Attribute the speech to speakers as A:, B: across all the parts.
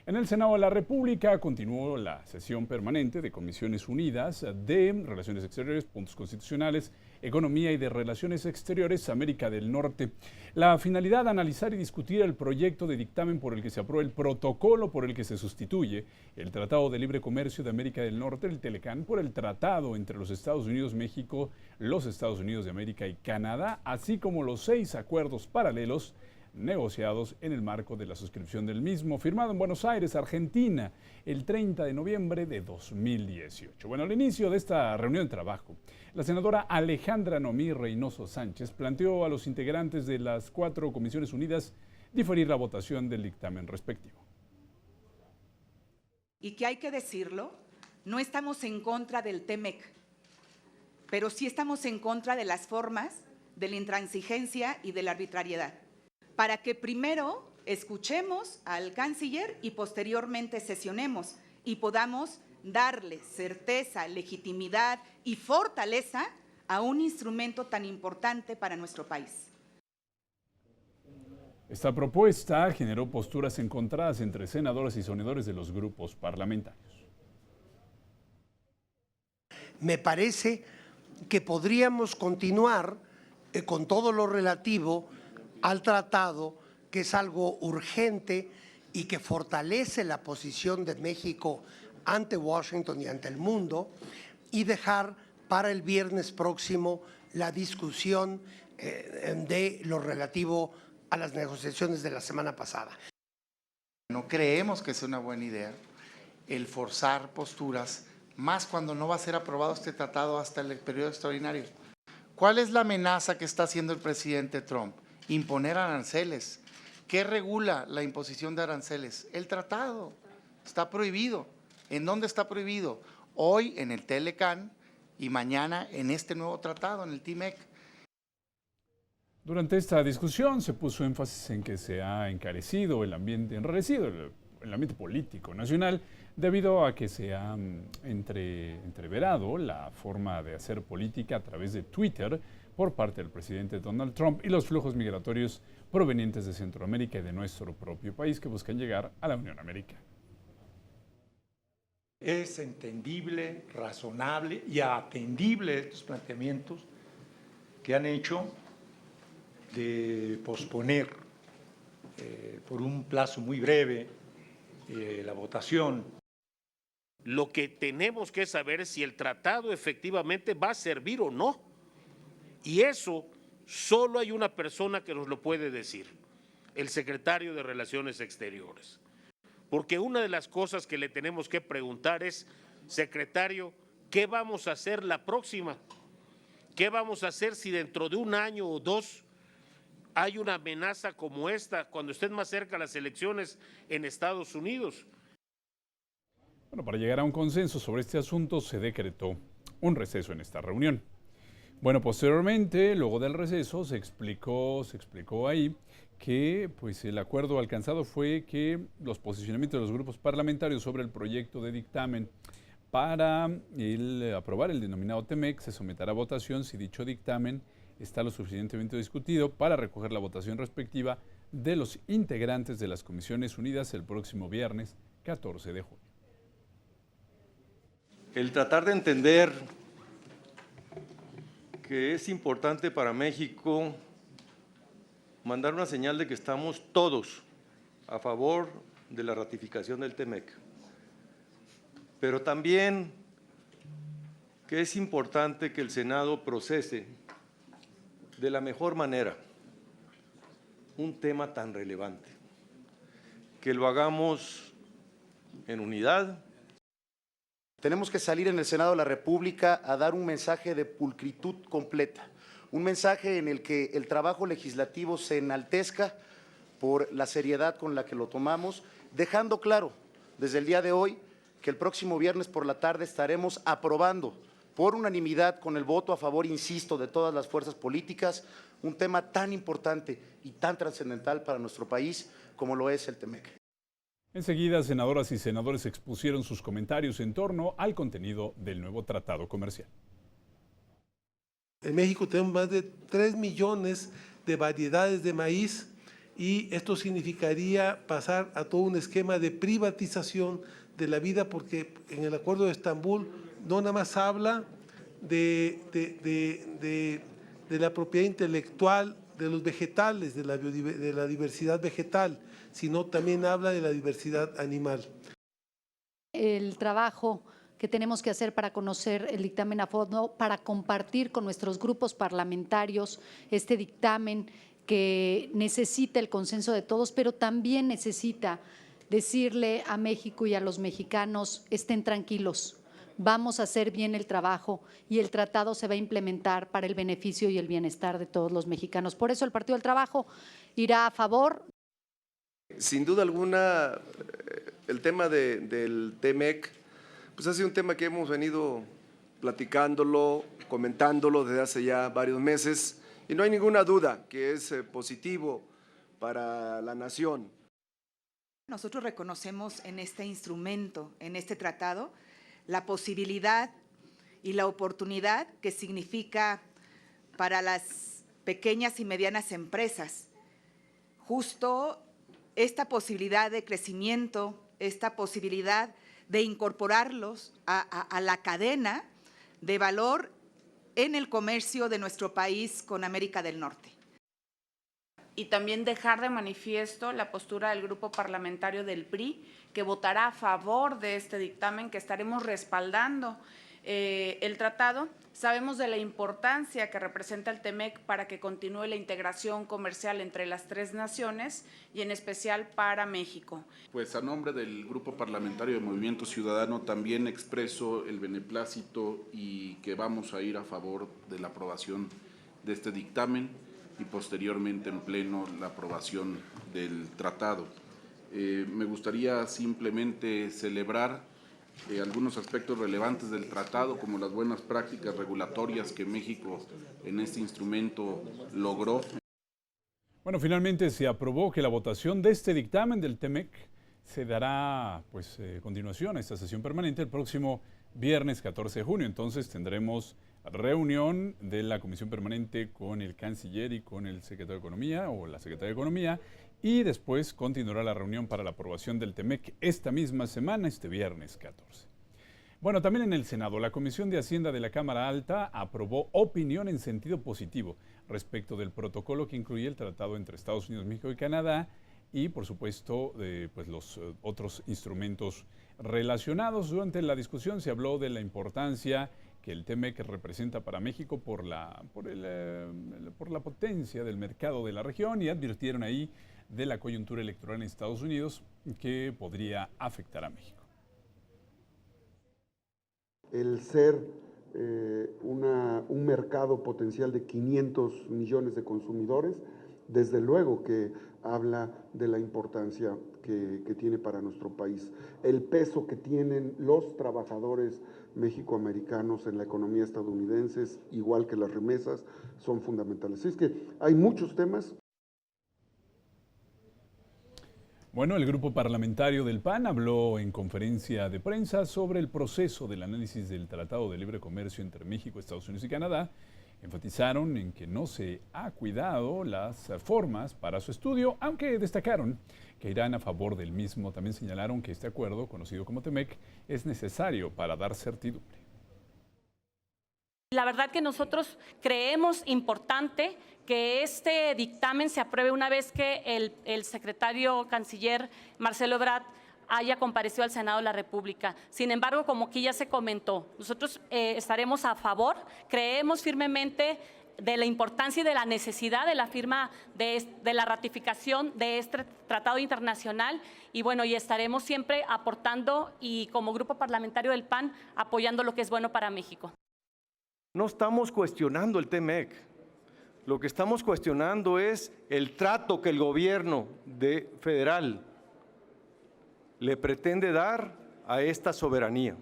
A: En el Senado de la República continuó la sesión permanente de Comisiones Unidas de Relaciones Exteriores, Puntos Constitucionales, Economía y de Relaciones Exteriores, América del Norte. La finalidad, analizar y discutir el proyecto de dictamen por el que se aprueba el protocolo por el que se sustituye el Tratado de Libre Comercio de América del Norte, el TELECAN, por el tratado entre los Estados Unidos, México, los Estados Unidos de América y Canadá, así como los 6 acuerdos paralelos negociados en el marco de la suscripción del mismo, firmado en Buenos Aires, Argentina, el 30 de noviembre de 2018. Bueno, al inicio de esta reunión de trabajo, la senadora Alejandra Noemí Reynoso Sánchez planteó a los integrantes de las 4 Comisiones Unidas diferir la votación del dictamen respectivo.
B: Y que hay que decirlo, no estamos en contra del TEMEC, pero sí estamos en contra de las formas, de la intransigencia y de la arbitrariedad, para que primero escuchemos al canciller y posteriormente sesionemos y podamos darle certeza, legitimidad y fortaleza a un instrumento tan importante para nuestro país.
A: Esta propuesta generó posturas encontradas entre senadores y senadores de los grupos parlamentarios.
C: Me parece que podríamos continuar con todo lo relativo al tratado, que es algo urgente y que fortalece la posición de México ante Washington y ante el mundo, y dejar para el viernes próximo la discusión de lo relativo a las negociaciones de la semana pasada.
D: No creemos que sea una buena idea el forzar posturas, más cuando no va a ser aprobado este tratado hasta el periodo extraordinario. ¿Cuál es la amenaza que está haciendo el presidente Trump? Imponer aranceles. ¿Qué regula la imposición de aranceles? El tratado. Está prohibido. ¿En dónde está prohibido? Hoy en el TELECAN y mañana en este nuevo tratado, en el TMEC.
A: Durante esta discusión se puso énfasis en que se ha encarecido el ambiente, enrarecido el ambiente político nacional debido a que se ha entreverado la forma de hacer política a través de Twitter por parte del presidente Donald Trump y los flujos migratorios provenientes de Centroamérica y de nuestro propio país que buscan llegar a la Unión Americana.
E: Es entendible, razonable y atendible estos planteamientos que han hecho de posponer por un plazo muy breve la votación.
F: Lo que tenemos que saber es si el tratado efectivamente va a servir o no. Y eso solo hay una persona que nos lo puede decir, el secretario de Relaciones Exteriores. Porque una de las cosas que le tenemos que preguntar es, secretario, ¿qué vamos a hacer la próxima? ¿Qué vamos a hacer si dentro de un año o 2 hay una amenaza como esta, cuando estén más cerca las elecciones en Estados Unidos?
A: Bueno, para llegar a un consenso sobre este asunto se decretó un receso en esta reunión. Bueno, posteriormente, luego del receso, se explicó ahí que pues, el acuerdo alcanzado fue que los posicionamientos de los grupos parlamentarios sobre el proyecto de dictamen para aprobar el denominado TEMEC se someterá a votación si dicho dictamen está lo suficientemente discutido para recoger la votación respectiva de los integrantes de las Comisiones Unidas el próximo viernes 14 de junio.
G: El tratar de entender que es importante para México mandar una señal de que estamos todos a favor de la ratificación del TEMEC, pero también que es importante que el Senado procese de la mejor manera un tema tan relevante, que lo hagamos en unidad.
H: Tenemos que salir en el Senado de la República a dar un mensaje de pulcritud completa, un mensaje en el que el trabajo legislativo se enaltezca por la seriedad con la que lo tomamos, dejando claro desde el día de hoy que el próximo viernes por la tarde estaremos aprobando por unanimidad, con el voto a favor, insisto, de todas las fuerzas políticas, un tema tan importante y tan trascendental para nuestro país como lo es el TEMEC.
A: Enseguida, senadoras y senadores expusieron sus comentarios en torno al contenido del nuevo tratado comercial.
I: En México tenemos más de 3 millones de variedades de maíz y esto significaría pasar a todo un esquema de privatización de la vida, porque en el Acuerdo de Estambul no nada más habla de la propiedad intelectual de los vegetales, de la diversidad vegetal, sino también habla de la diversidad animal.
J: El trabajo que tenemos que hacer para conocer el dictamen a fondo, para compartir con nuestros grupos parlamentarios este dictamen que necesita el consenso de todos, pero también necesita decirle a México y a los mexicanos: estén tranquilos, vamos a hacer bien el trabajo y el tratado se va a implementar para el beneficio y el bienestar de todos los mexicanos. Por eso el Partido del Trabajo irá a favor.
K: Sin duda alguna, el tema del TEMEC, pues ha sido un tema que hemos venido platicándolo, comentándolo desde hace ya varios meses, y no hay ninguna duda que es positivo para la nación.
B: Nosotros reconocemos en este instrumento, en este tratado, la posibilidad y la oportunidad que significa para las pequeñas y medianas empresas justo esta posibilidad de crecimiento, esta posibilidad de incorporarlos a la cadena de valor en el comercio de nuestro país con América del Norte.
L: Y también dejar de manifiesto la postura del Grupo Parlamentario del PRI, que votará a favor de este dictamen, que estaremos respaldando el tratado. Sabemos de la importancia que representa el TEMEC para que continúe la integración comercial entre las tres naciones y en especial para México.
M: Pues a nombre del Grupo Parlamentario de Movimiento Ciudadano también expreso el beneplácito y que vamos a ir a favor de la aprobación de este dictamen y posteriormente en pleno la aprobación del tratado. Me gustaría simplemente celebrar algunos aspectos relevantes del tratado, como las buenas prácticas regulatorias que México en este instrumento logró.
A: Bueno, finalmente se aprobó que la votación de este dictamen del TEMEC se dará pues continuación a esta sesión permanente el próximo viernes 14 de junio. Entonces tendremos reunión de la Comisión Permanente con el Canciller y con el Secretario de Economía o la Secretaria de Economía, y después continuará la reunión para la aprobación del TEMEC esta misma semana, este viernes 14. Bueno, también en el Senado, la Comisión de Hacienda de la Cámara Alta aprobó opinión en sentido positivo respecto del protocolo que incluye el tratado entre Estados Unidos, México y Canadá y, por supuesto, pues los otros instrumentos relacionados. Durante la discusión se habló de la importancia que el TEMEC representa para México por la potencia del mercado de la región, y advirtieron ahí de la coyuntura electoral en Estados Unidos que podría afectar a México.
N: El ser un mercado potencial de 500 millones de consumidores, desde luego que habla de la importancia que tiene para nuestro país. El peso que tienen los trabajadores mexicoamericanos en la economía estadounidense, igual que las remesas, son fundamentales. Así es que hay muchos temas.
A: Bueno, el grupo parlamentario del PAN habló en conferencia de prensa sobre el proceso del análisis del Tratado de Libre Comercio entre México, Estados Unidos y Canadá. Enfatizaron en que no se ha cuidado las formas para su estudio, aunque destacaron que irán a favor del mismo. También señalaron que este acuerdo, conocido como TEMEC, es necesario para dar certidumbre.
O: La verdad que nosotros creemos importante que este dictamen se apruebe una vez que el secretario canciller Marcelo Ebrard haya comparecido al Senado de la República. Sin embargo, como aquí ya se comentó, nosotros estaremos a favor, creemos firmemente de la importancia y de la necesidad de la firma de la ratificación de este tratado internacional, y bueno, y estaremos siempre aportando y como grupo parlamentario del PAN apoyando lo que es bueno para México.
G: No estamos cuestionando el TEMEC, lo que estamos cuestionando es el trato que el gobierno federal le pretende dar a esta soberanía.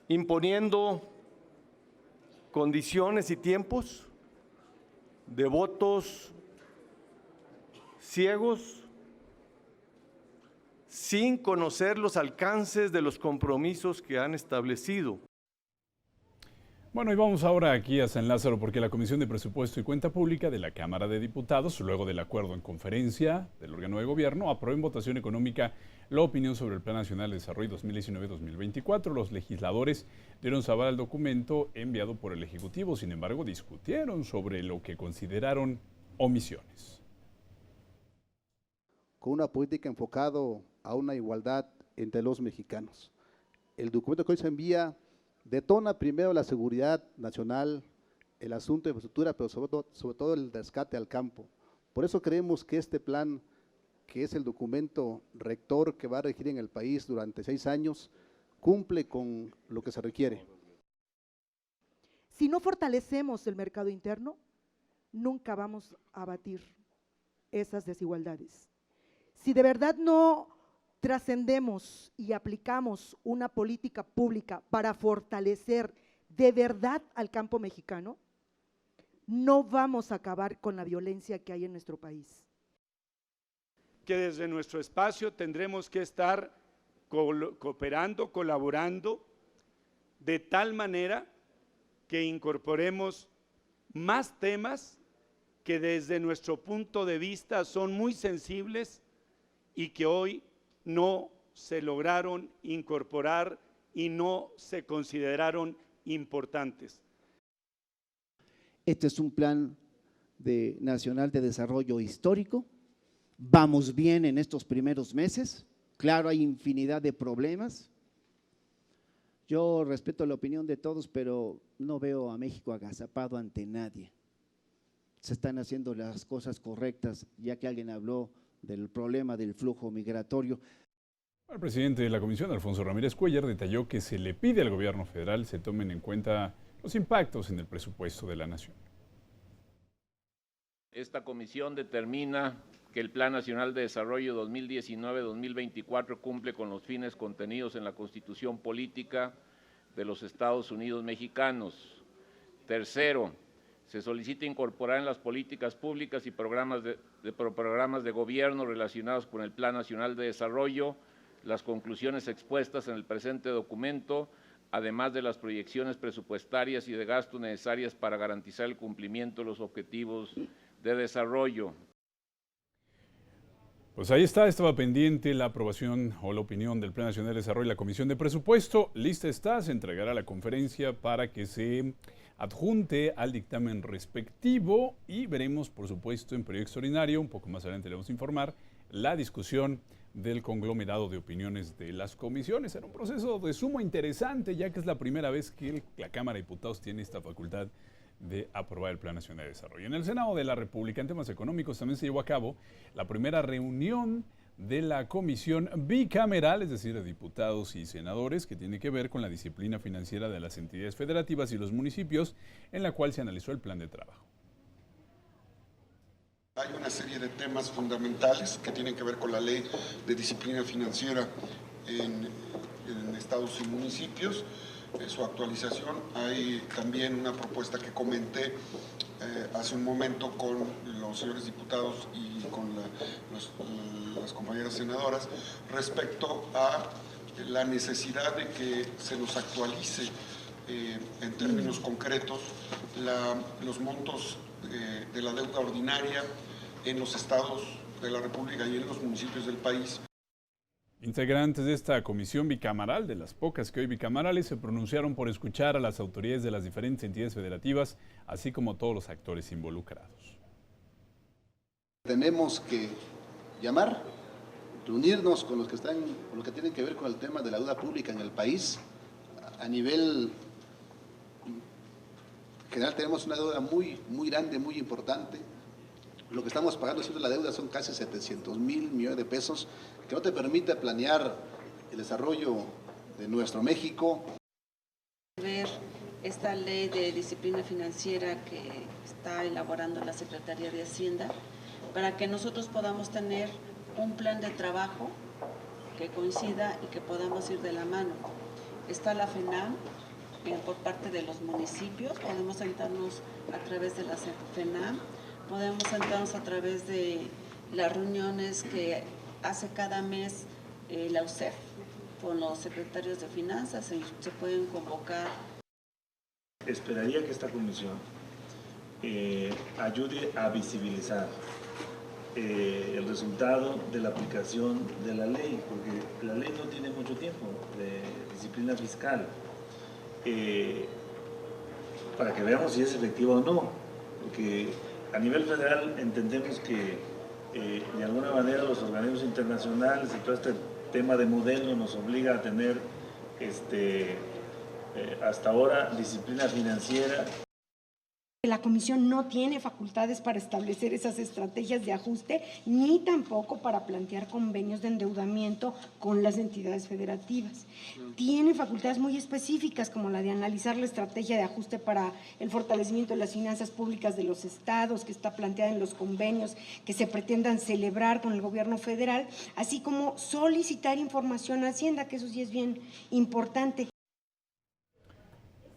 G: Imponiendo condiciones y tiempos de votos ciegos, sin conocer los alcances de los compromisos que han establecido.
A: Bueno, y vamos ahora aquí a San Lázaro porque la Comisión de Presupuesto y Cuenta Pública de la Cámara de Diputados, luego del acuerdo en conferencia del órgano de gobierno, aprobó en votación económica la opinión sobre el Plan Nacional de Desarrollo 2019-2024. Los legisladores dieron saber al documento enviado por el Ejecutivo, sin embargo, discutieron sobre lo que consideraron omisiones.
P: Con una política enfocada a una igualdad entre los mexicanos. El documento que hoy se envía detona primero la seguridad nacional, el asunto de infraestructura, pero sobre todo el rescate al campo. Por eso creemos que este plan, que es el documento rector que va a regir en el país durante 6 años, cumple con lo que se requiere.
Q: Si no fortalecemos el mercado interno, nunca vamos a abatir esas desigualdades. Si de verdad no trascendemos y aplicamos una política pública para fortalecer de verdad al campo mexicano, no vamos a acabar con la violencia que hay en nuestro país.
R: Que desde nuestro espacio tendremos que estar cooperando, colaborando, de tal manera que incorporemos más temas que desde nuestro punto de vista son muy sensibles y que hoy no se lograron incorporar y no se consideraron importantes.
S: Este es un plan nacional de desarrollo histórico. Vamos bien en estos primeros meses. Claro, hay infinidad de problemas. Yo respeto la opinión de todos, pero no veo a México agazapado ante nadie. Se están haciendo las cosas correctas, ya que alguien habló del problema del flujo migratorio.
A: El presidente de la Comisión, Alfonso Ramírez Cuéllar, detalló que se le pide al gobierno federal se tomen en cuenta los impactos en el presupuesto de la nación.
T: Esta comisión determina que el Plan Nacional de Desarrollo 2019-2024 cumple con los fines contenidos en la Constitución Política de los Estados Unidos Mexicanos. Tercero, se solicita incorporar en las políticas públicas y programas de gobierno relacionados con el Plan Nacional de Desarrollo las conclusiones expuestas en el presente documento, además de las proyecciones presupuestarias y de gasto necesarias para garantizar el cumplimiento de los objetivos de desarrollo.
A: Pues ahí está, estaba pendiente la aprobación o la opinión del Plan Nacional de Desarrollo y la Comisión de Presupuesto. Lista está, se entregará a la conferencia para que se adjunte al dictamen respectivo y veremos, por supuesto, en periodo extraordinario, un poco más adelante le vamos a informar, la discusión del conglomerado de opiniones de las comisiones. Era un proceso de sumo interesante, ya que es la primera vez que la Cámara de Diputados tiene esta facultad de aprobar el Plan Nacional de Desarrollo. En el Senado de la República, en temas económicos, también se llevó a cabo la primera reunión de la comisión bicameral, es decir, de diputados y senadores, que tiene que ver con la disciplina financiera de las entidades federativas y los municipios, en la cual se analizó el plan de trabajo.
N: Hay una serie de temas fundamentales que tienen que ver con la ley de disciplina financiera en estados y municipios, su actualización. Hay también una propuesta que comenté hace un momento con los señores diputados y con las compañeras senadoras respecto a la necesidad de que se nos actualice en términos concretos los montos de la deuda ordinaria en los estados de la República y en los municipios del país.
A: Integrantes de esta comisión bicameral, de las pocas que hoy bicamerales, se pronunciaron por escuchar a las autoridades de las diferentes entidades federativas, así como a todos los actores involucrados.
P: Tenemos que llamar, reunirnos con los que tienen que ver con el tema de la deuda pública en el país. A nivel general tenemos una deuda muy grande, muy importante. Lo que estamos pagando siempre la deuda son casi 700,000 millones de pesos, que no te permite planear el desarrollo de nuestro México.
U: Ver esta ley de disciplina financiera que está elaborando la Secretaría de Hacienda, para que nosotros podamos tener un plan de trabajo que coincida y que podamos ir de la mano. Está la FENAM, por parte de los municipios, podemos sentarnos a través de la FENAM, podemos sentarnos a través de las reuniones que hace cada mes la UCEF con los secretarios de finanzas, se pueden convocar
C: esperaría que esta comisión ayude a visibilizar el resultado de la aplicación de la ley, porque la ley no tiene mucho tiempo de disciplina fiscal, para que veamos si es efectiva o no, porque a nivel federal entendemos que de alguna manera los organismos internacionales y todo este tema de modelo nos obliga a tener hasta ahora disciplina financiera.
V: La Comisión no tiene facultades para establecer esas estrategias de ajuste, ni tampoco para plantear convenios de endeudamiento con las entidades federativas. Tiene facultades muy específicas, como la de analizar la estrategia de ajuste para el fortalecimiento de las finanzas públicas de los estados, que está planteada en los convenios que se pretendan celebrar con el gobierno federal, así como solicitar información a Hacienda, que eso sí es bien importante.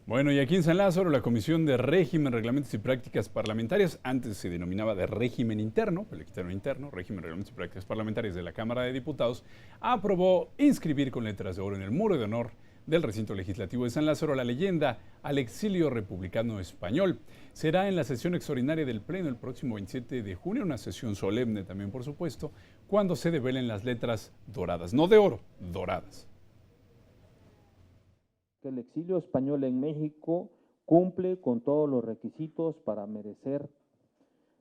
A: Bueno, y aquí en San Lázaro, la Comisión de Régimen, Reglamentos y Prácticas Parlamentarias, antes se denominaba de Régimen Interno, el externo interno, Régimen, Reglamentos y Prácticas Parlamentarias de la Cámara de Diputados, aprobó inscribir con letras de oro en el muro de honor del recinto legislativo de San Lázaro la leyenda al exilio republicano español. Será en la sesión extraordinaria del Pleno el próximo 27 de junio, una sesión solemne también, por supuesto, cuando se develen las letras doradas, no de oro, doradas.
W: Que el exilio español en México cumple con todos los requisitos para merecer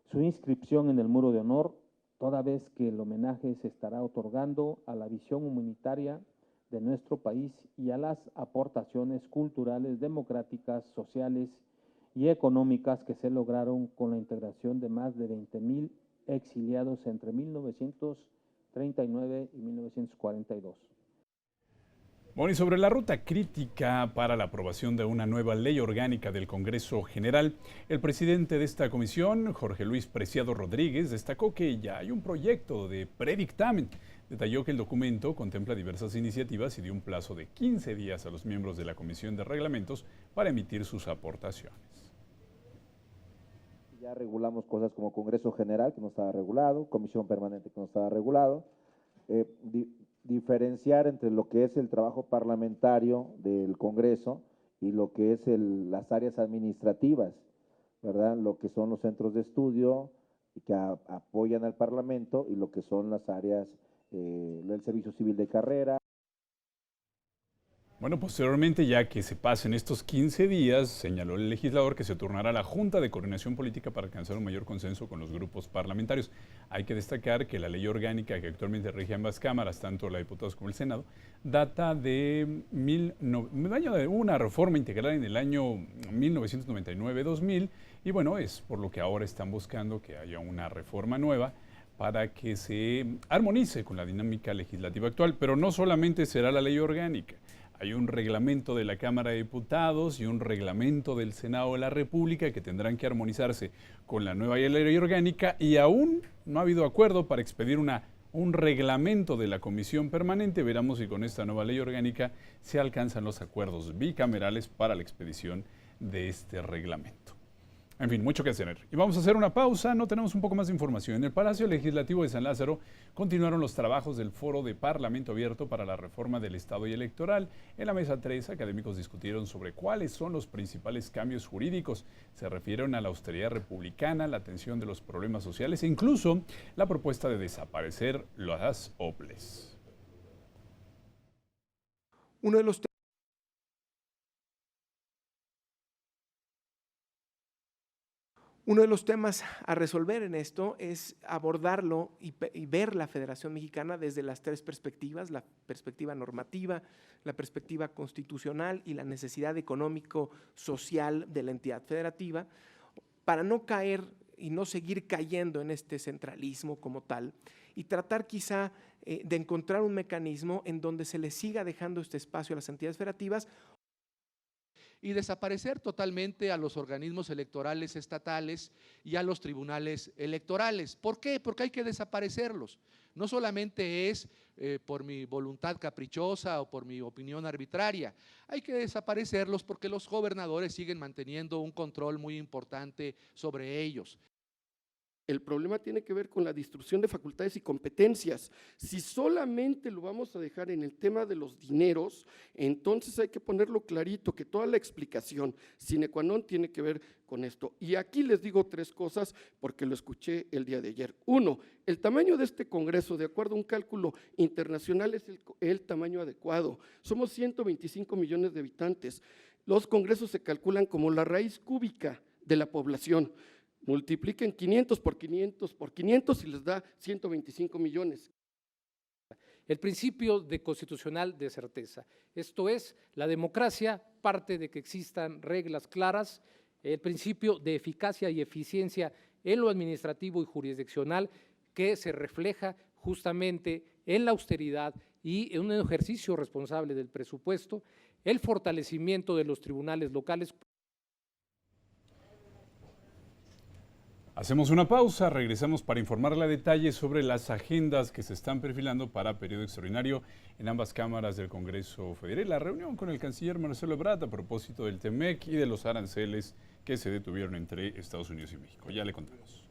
W: su inscripción en el muro de honor, toda vez que el homenaje se estará otorgando a la visión humanitaria de nuestro país y a las aportaciones culturales, democráticas, sociales y económicas que se lograron con la integración de más de 20,000 exiliados entre 1939 y 1942.
A: Bueno, y sobre la ruta crítica para la aprobación de una nueva ley orgánica del Congreso General, el presidente de esta comisión, Jorge Luis Preciado Rodríguez, destacó que ya hay un proyecto de predictamen. Detalló que el documento contempla diversas iniciativas y dio un plazo de 15 días a los miembros de la Comisión de Reglamentos para emitir sus aportaciones.
X: Ya regulamos cosas como Congreso General, que no estaba regulado, Comisión Permanente, que no estaba regulado, diferenciar entre lo que es el trabajo parlamentario del Congreso y lo que es las áreas administrativas, ¿verdad? Lo que son los centros de estudio que apoyan al Parlamento y lo que son las áreas del Servicio Civil de Carrera.
A: Bueno, posteriormente, ya que se pasen estos 15 días, señaló el legislador que se turnará a la Junta de Coordinación Política para alcanzar un mayor consenso con los grupos parlamentarios. Hay que destacar que la ley orgánica que actualmente rige ambas cámaras, tanto la de diputados como el Senado, data de una reforma integral en el año 1999-2000 y bueno, es por lo que ahora están buscando que haya una reforma nueva para que se armonice con la dinámica legislativa actual, pero no solamente será la ley orgánica. Hay un reglamento de la Cámara de Diputados y un reglamento del Senado de la República que tendrán que armonizarse con la nueva ley orgánica y aún no ha habido acuerdo para expedir un reglamento de la Comisión Permanente. Veremos si con esta nueva ley orgánica se alcanzan los acuerdos bicamerales para la expedición de este reglamento. En fin, mucho que hacer. Y vamos a hacer una pausa, no tenemos un poco más de información. En el Palacio Legislativo de San Lázaro continuaron los trabajos del Foro de Parlamento Abierto para la Reforma del Estado y Electoral. En la mesa 3, académicos discutieron sobre cuáles son los principales cambios jurídicos. Se refirieron a la austeridad republicana, la atención de los problemas sociales e incluso la propuesta de desaparecer las OPLES.
Y: Uno de los temas a resolver en esto es abordarlo y ver la Federación Mexicana desde las tres perspectivas, la perspectiva normativa, la perspectiva constitucional y la necesidad económico-social de la entidad federativa, para no caer y no seguir cayendo en este centralismo como tal y tratar quizá de encontrar un mecanismo en donde se le siga dejando este espacio a las entidades federativas
Z: y desaparecer totalmente a los organismos electorales estatales y a los tribunales electorales. ¿Por qué? Porque hay que desaparecerlos. No solamente es por mi voluntad caprichosa o por mi opinión arbitraria, hay que desaparecerlos porque los gobernadores siguen manteniendo un control muy importante sobre ellos.
D: El problema tiene que ver con la distribución de facultades y competencias. Si solamente lo vamos a dejar en el tema de los dineros, entonces hay que ponerlo clarito, que toda la explicación sine qua non tiene que ver con esto. Y aquí les digo 3 cosas porque lo escuché el día de ayer. 1, el tamaño de este Congreso, de acuerdo a un cálculo internacional, es el tamaño adecuado. Somos 125 millones de habitantes. Los congresos se calculan como la raíz cúbica de la población. Multipliquen 500 por 500 por 500 y les da 125 millones.
E: El principio constitucional de certeza. Esto es, la democracia parte de que existan reglas claras, el principio de eficacia y eficiencia en lo administrativo y jurisdiccional que se refleja justamente en la austeridad y en un ejercicio responsable del presupuesto, el fortalecimiento de los tribunales locales.
A: Hacemos una pausa, regresamos para informarle a detalle sobre las agendas que se están perfilando para periodo extraordinario en ambas cámaras del Congreso Federal. La reunión con el canciller Marcelo Ebrard a propósito del TEMEC y de los aranceles que se detuvieron entre Estados Unidos y México. Ya le contamos.